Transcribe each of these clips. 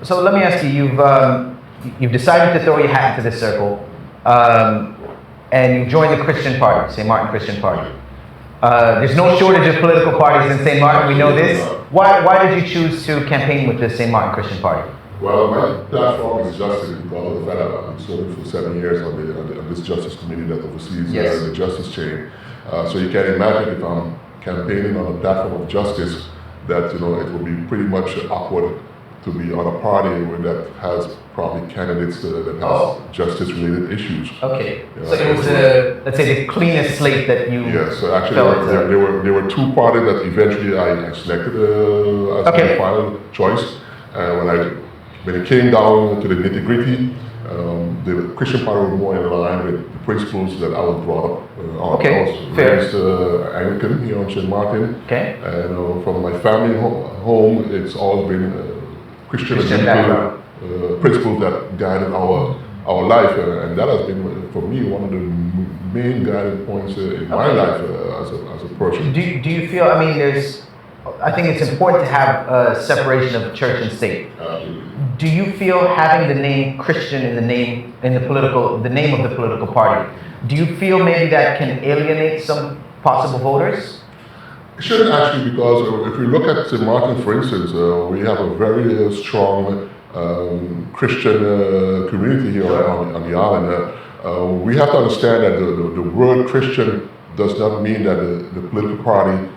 So let me ask you, you've decided to throw your hat into this circle, and you joined the Christian Party, St. Martin Christian Party. There's no shortage of political parties in St. Martin, we know this. Why did you choose to campaign with the St. Martin Christian Party? Well, my platform is justice because of the fact that I've been serving for 7 years on this justice committee that oversees the justice chain. So you can imagine if I'm campaigning on a platform of justice, that it will be pretty much awkward to be on a party that has probably candidates that have justice-related issues. Okay, so it was let's say the cleanest slate that you. Yes, so actually there were two parties that eventually I selected as my final choice. When it came down to the nitty-gritty, the Christian Party was more in line with the principles that I was brought up on. Okay, I was raised Anglican here on St. Martin. Okay. And from my family home, it's always been Christian principles that guided our life, and that has been for me one of the main guiding points in my life as a person. Do you feel? I mean, I think it's important to have a separation of church and state. Absolutely. Do you feel having the name Christian in the name of the political party? Do you feel maybe that can alienate some possible voters? It shouldn't actually, because if we look at St. Martin, for instance, we have a very strong Christian community here on the island. We have to understand that the word Christian does not mean that the political party,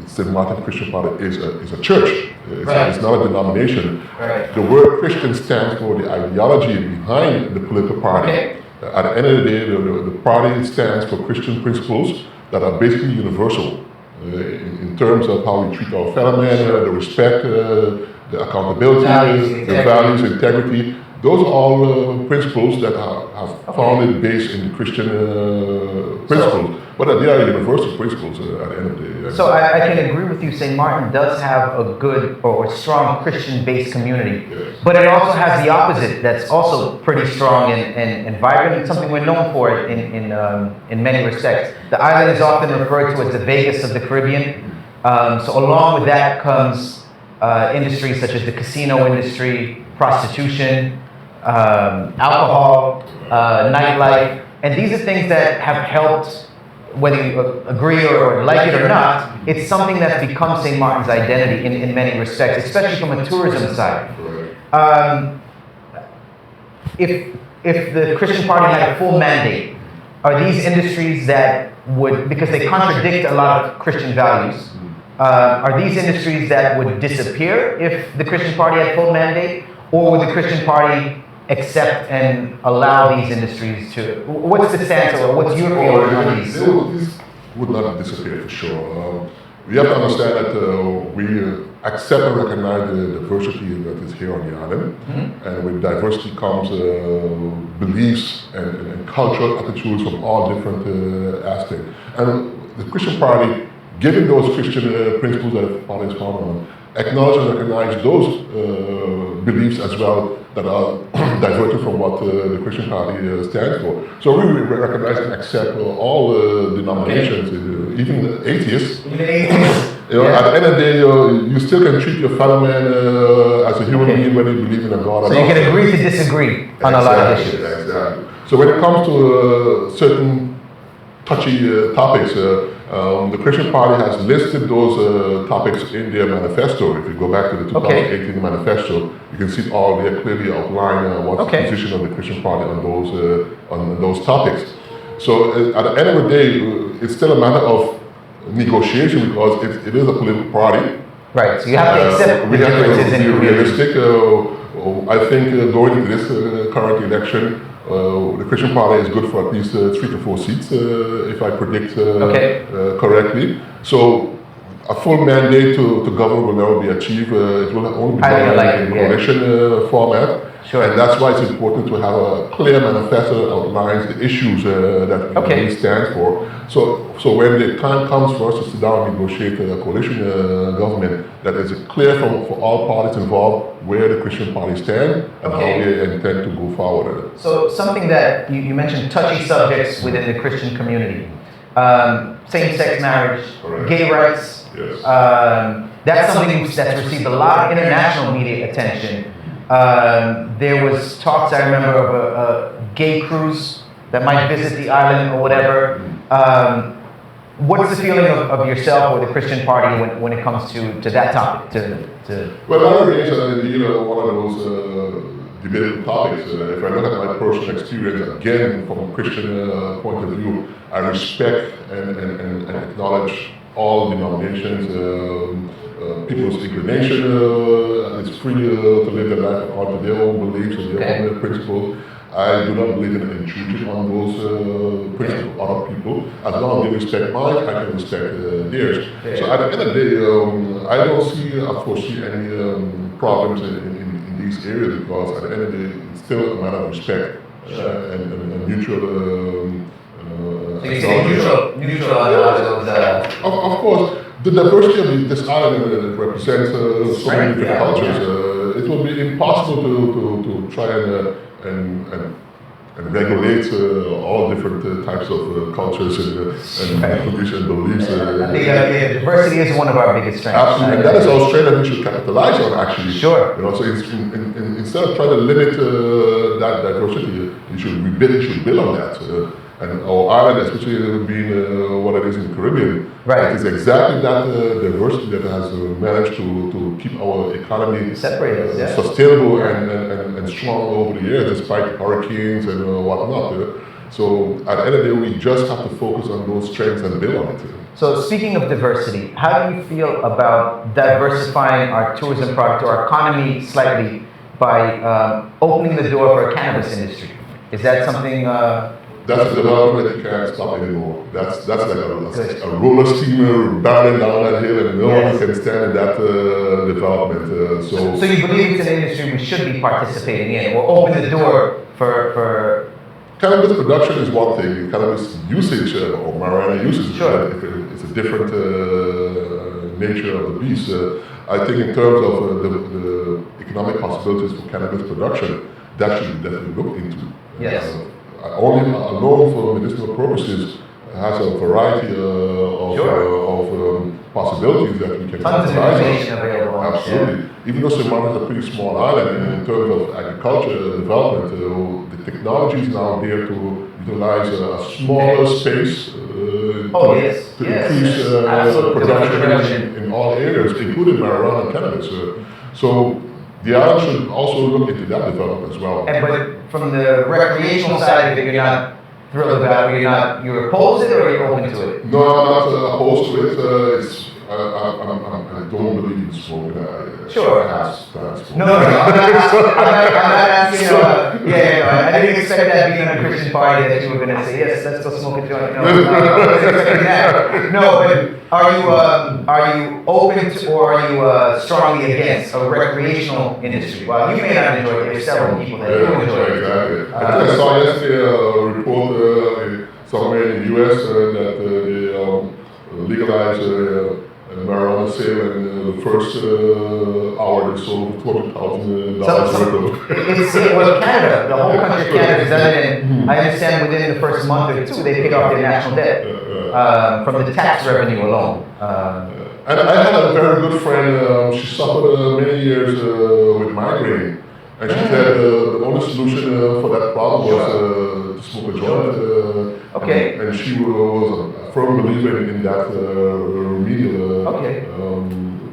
St. Martin Christian Party, is a church. It's not a denomination. Right. The word Christian stands for the ideology behind the political party. Okay. At the end of the day, the party stands for Christian principles that are basically universal in terms of how we treat our fellow men, the respect, the accountability, the values, integrity. Those are all principles that have founded based in the Christian principles, but they are universal principles at the end of the day. So I can agree with you. St. Martin does have a good or strong Christian-based community, but it also has the opposite. That's also pretty strong and vibrant, and something we're known for in many respects. The island is often referred to as the Vegas of the Caribbean. So along with that comes industries such as the casino industry, prostitution, alcohol, nightlife, and these are things that have helped, whether you agree or like it or not, it's something that's become St. Martin's identity in many respects, especially from a tourism side. If the Christian Party had a full mandate, are these industries that would, because they contradict a lot of Christian values, are these industries that would disappear if the Christian Party had full mandate, or would the Christian Party accept and allow these industries to? What's the stance, or what's your feeling on these? These would not disappear for sure. We have to understand that we accept and recognize the diversity that is here on the island, and with diversity comes beliefs and cultural attitudes from all different aspects. And the Christian Party, given those Christian principles that the party is founded on, acknowledge and recognize those beliefs as well that are diverted from what the Christian Party stands for. So we recognize and accept all denominations, even the atheists. At the end of the day, you still can treat your fellow man as a human being when you believe in a God. So you can agree to disagree on a lot of issues. Exactly. So when it comes to certain touchy topics, the Christian Party has listed those topics in their manifesto. If you go back to the 2018 manifesto, you can see all there clearly outline what's the position of the Christian Party on those topics. So at the end of the day, it's still a matter of negotiation because it is a political party. Right. So you have to accept we have to be realistic. I think going into this current election, the Christian Party is good for at least 3 to 4 seats, if I predict correctly. So a full mandate to govern will never be achieved. It will only be done in a coalition format. Sure. And that's why it's important to have a clear manifesto that outlines the issues that we stand for. So when the time comes for us to sit down and negotiate a coalition government, that is clear for all parties involved where the Christian Party stand and how they intend to go forward. So something that you mentioned, touchy subjects within the Christian community, same-sex marriage, gay rights. Yes. That's something that's received a lot of international media attention. There was talks, I remember, of a gay cruise that might visit the island or whatever. What's the feeling of yourself or the Christian party when it comes to that topic? Well, that remains one of those debatable topics. If I look at my personal experience, again, from a Christian point of view, I respect and acknowledge all denominations, people's inclination. It's free to live their life according to their own beliefs and their own principles. I do not believe in intrusion on those principles of other people. As long as they respect mine, I can respect theirs. So at the end of the day, I don't foresee any problems in these areas, because at the end of the day, it's still a matter of respect and mutual. So you say neutral on those. Of course, the diversity of this island represents so many different cultures. It will be impossible to try and regulate all different types of cultures and beliefs. I think diversity is one of our biggest strengths. Absolutely, and that is our strength that we should capitalize on, actually. Sure. So instead of trying to limit that diversity, you should build on that. And our island, especially being what it is in the Caribbean, right, it is exactly that diversity that has managed to keep our economy separated, sustainable and strong over the years, despite hurricanes and whatnot. So at the end of the day, we just have to focus on those strengths and build on it. So speaking of diversity, how do you feel about diversifying our tourism product or our economy slightly by opening the door for a cannabis industry? Is that something? That's a development that you can't stop anymore. That's like a roller steamer bounding down that hill, and no one can stand in that development. So you believe it's an industry we should be participating in, or open the door for cannabis production is one thing. Cannabis usage or marijuana usage, it's a different nature of the beast. I think in terms of the economic possibilities for cannabis production, that should be definitely looked into. Yes. Only alone for medicinal purposes has a variety of possibilities that we can capitalize on. Absolutely. Even though Samoa is a pretty small island, and in terms of agriculture development, the technology is now there to utilize a smaller space to increase production in all areas, including marijuana and cannabis. So the island should also look into that development as well. But from the recreational side of it, you're not thrilled about it, you're opposed to it, or you're open to it? No, I'm not opposed to it. I don't believe in smoking. Sure. No, I'm not asking. I didn't expect that being on a Christian party that you were going to say, yes, let's go smoke a joint. No, I wasn't expecting that. No, but are you open to, or are you strongly against a recreational industry? Well, you may not enjoy it. There's several people that do enjoy it. Exactly. I saw yesterday a report somewhere in the U.S. that they legalized marijuana sale, and the first hour they sold $200,000 Well, Canada, the whole country of Canada has done it, and I understand within the first month or two they paid off their national debt from the tax revenue alone. And I had a very good friend. She suffered many years with migraine, and she said the only solution for that problem was to smoke a joint. And she was a firm believer in that remedial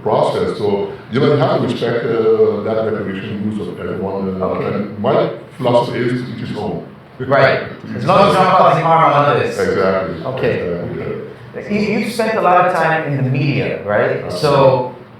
process. So you have to respect that recreational use of everyone. And my philosophy is to each his own. Right. As long as it's not causing harm on others. Exactly. Okay. Exactly. You've spent a lot of time in the media, right? So